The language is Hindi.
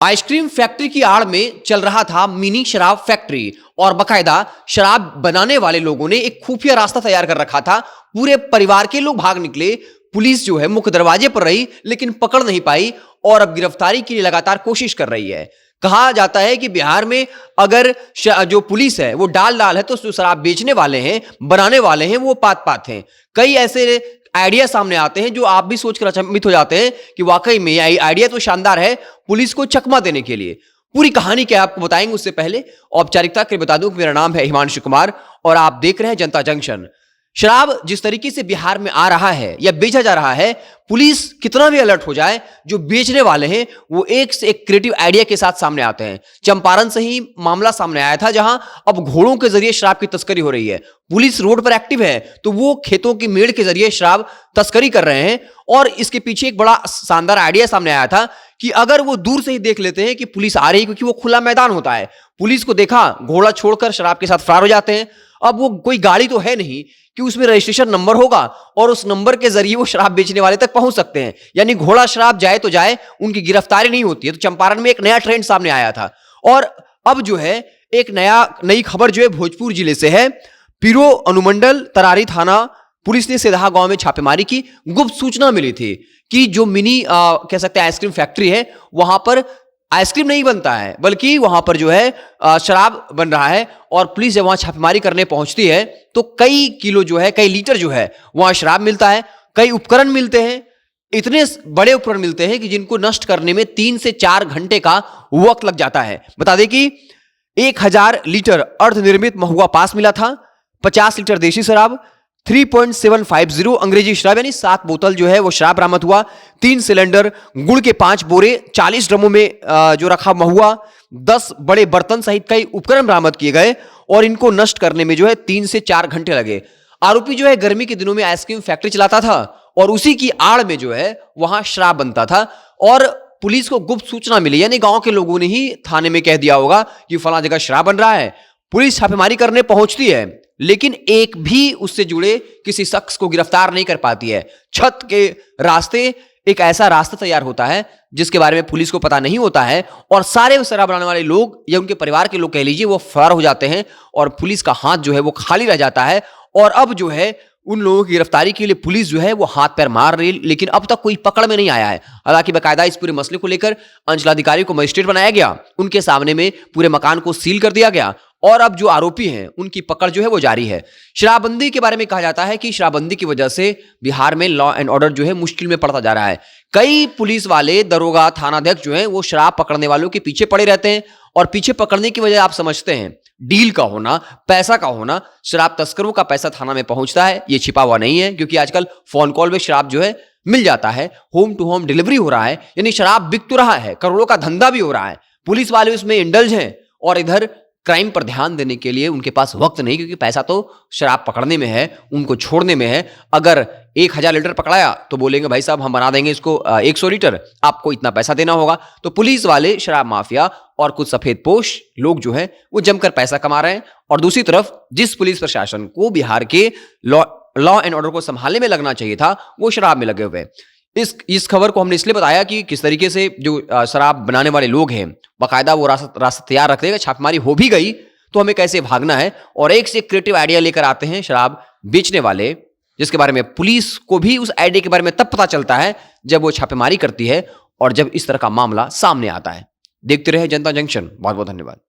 आइसक्रीम फैक्ट्री की आड़ में चल रहा था मिनी शराब फैक्ट्री और बकायदा शराब बनाने वाले लोगों ने एक खुफिया रास्ता तैयार कर रखा था। पूरे परिवार के लोग भाग निकले। पुलिस जो है मुख्य दरवाजे पर रही लेकिन पकड़ नहीं पाई और अब गिरफ्तारी के लिए लगातार कोशिश कर रही है। कहा जाता है कि बिहार में अगर जो पुलिस है वो डाल है तो जो शराब बेचने वाले हैं, बनाने वाले हैं, वो पात हैं। कई ऐसे आइडिया सामने आते हैं जो आप भी सोचकर अचंभित हो जाते हैं कि वाकई में ये आइडिया तो शानदार है पुलिस को चकमा देने के लिए। पूरी कहानी क्या आपको बताएंगे, उससे पहले औपचारिकता के बता दूं कि मेरा नाम है हिमांशु कुमार और आप देख रहे हैं जनता जंक्शन। शराब जिस तरीके से बिहार में आ रहा है या बेचा जा रहा है, पुलिस कितना भी अलर्ट हो जाए, जो बेचने वाले हैं वो एक से एक क्रिएटिव आइडिया के साथ सामने आते हैं। चंपारण से ही मामला सामने आया था जहां अब घोड़ों के जरिए शराब की तस्करी हो रही है। पुलिस रोड पर एक्टिव है तो वो खेतों की मेड़ के जरिए शराब तस्करी कर रहे हैं और इसके पीछे एक बड़ा शानदार आइडिया सामने आया था कि अगर वो दूर से ही देख लेते हैं कि पुलिस आ रही है, क्योंकि वो खुला मैदान होता है, पुलिस को देखा, घोड़ा छोड़कर शराब के साथ फरार हो जाते हैं। अब वो कोई गाड़ी तो है नहीं कि उसमें रजिस्ट्रेशन नंबर होगा और उस नंबर के जरिए वो शराब बेचने वाले तक पहुंच सकते हैं, यानी घोड़ा शराब जाए तो जाए, उनकी गिरफ्तारी नहीं होती है। तो चंपारण में एक नया ट्रेंड सामने आया था और अब जो है एक नई खबर जो है भोजपुर जिले से है। पीरो अनुमंडल तरारी थाना पुलिस ने सेदहा गांव में छापेमारी की। गुप्त सूचना मिली थी कि जो मिनी कह सकते हैं आइसक्रीम फैक्ट्री है, वहां पर आइसक्रीम नहीं बनता है बल्कि वहां पर जो है शराब बन रहा है। और पुलिस जब वहां छापेमारी करने पहुंचती है तो कई किलो जो है, कई लीटर जो है वहां शराब मिलता है। कई उपकरण मिलते हैं, इतने बड़े उपकरण मिलते हैं कि जिनको नष्ट करने में 3 से 4 घंटे का वक्त लग जाता है। बता दें कि 1000 लीटर अर्धनिर्मित महुआ पास मिला था, 50 लीटर देशी शराब, 3.750 अंग्रेजी शराब यानी 7 बोतल जो है वो शराब बरामद हुआ, 3 सिलेंडर, गुड़ के 5 बोरे, 40 ड्रमों में जो रखा महुआ, 10 बड़े बर्तन सहित कई उपकरण बरामद किए गए और इनको नष्ट करने में जो है 3 से 4 घंटे लगे। आरोपी जो है गर्मी के दिनों में आइसक्रीम फैक्ट्री चलाता था और उसी की आड़ में जो है वहां शराब बनता था और पुलिस को गुप्त सूचना मिली, यानी गांव के लोगों ने ही थाने में कह दिया होगा कि फलां जगह शराब बन रहा है। पुलिस छापेमारी करने पहुंचती है लेकिन एक भी उससे जुड़े किसी शख्स को गिरफ्तार नहीं कर पाती है। छत के रास्ते एक ऐसा रास्ता तैयार होता है जिसके बारे में पुलिस को पता नहीं होता है और सारे शराब बनाने वाले लोग या उनके परिवार के लोग कह लीजिए वो फरार हो जाते हैं और पुलिस का हाथ जो है वो खाली रह जाता है। और अब जो है उन लोगों की गिरफ्तारी के लिए पुलिस जो है वो हाथ पैर मार रही, लेकिन अब तक कोई पकड़ में नहीं आया है। हालांकि बाकायदा इस पूरे मसले को लेकर अंचलाधिकारी को मजिस्ट्रेट बनाया गया, उनके सामने में पूरे मकान को सील कर दिया गया और अब जो आरोपी हैं उनकी पकड़ जो है वो जारी है। शराबबंदी के बारे में कहा जाता है कि शराबबंदी की वजह से बिहार में लॉ एंड ऑर्डर जो है मुश्किल में पड़ता जा रहा है। कई पुलिस वाले, दरोगा, थानाध्यक्ष जो है वो शराब पकड़ने वालों के पीछे पड़े रहते हैं और पीछे पकड़ने की वजह आप समझते हैं डील का होना, पैसा का होना। शराब तस्करों का पैसा थाना में पहुंचता है, ये छिपा हुआ नहीं है, क्योंकि आजकल फोन कॉल में शराब जो है मिल जाता है, होम टू होम डिलीवरी हो रहा है, यानी शराब बिक तो रहा है, करोड़ों का धंधा भी हो रहा है। पुलिस वाले उसमें इंडल्ज हैं और इधर क्राइम पर ध्यान देने के लिए उनके पास वक्त नहीं, क्योंकि पैसा तो शराब पकड़ने में है, उनको छोड़ने में है। अगर 1000 लीटर पकड़ाया तो बोलेंगे भाई साहब हम बना देंगे इसको 100 लीटर, आपको इतना पैसा देना होगा। तो पुलिस वाले, शराब माफिया और कुछ सफेदपोश लोग जो है वो जमकर पैसा कमा रहे हैं। और दूसरी तरफ जिस पुलिस प्रशासन को बिहार के लॉ एंड ऑर्डर को संभालने में लगना चाहिए था, वो शराब में लगे हुए। इस खबर को हमने इसलिए बताया कि किस तरीके से जो शराब बनाने वाले लोग हैं बाकायदा वो रास्ता तैयार रख देगा। छापेमारी हो भी गई तो हमें कैसे भागना है और एक से क्रिएटिव आइडिया लेकर आते हैं शराब बेचने वाले, जिसके बारे में पुलिस को भी उस आइडिया के बारे में तब पता चलता है जब वो छापेमारी करती है और जब इस तरह का मामला सामने आता है। देखते रहे जनता जंक्शन। बहुत बहुत धन्यवाद।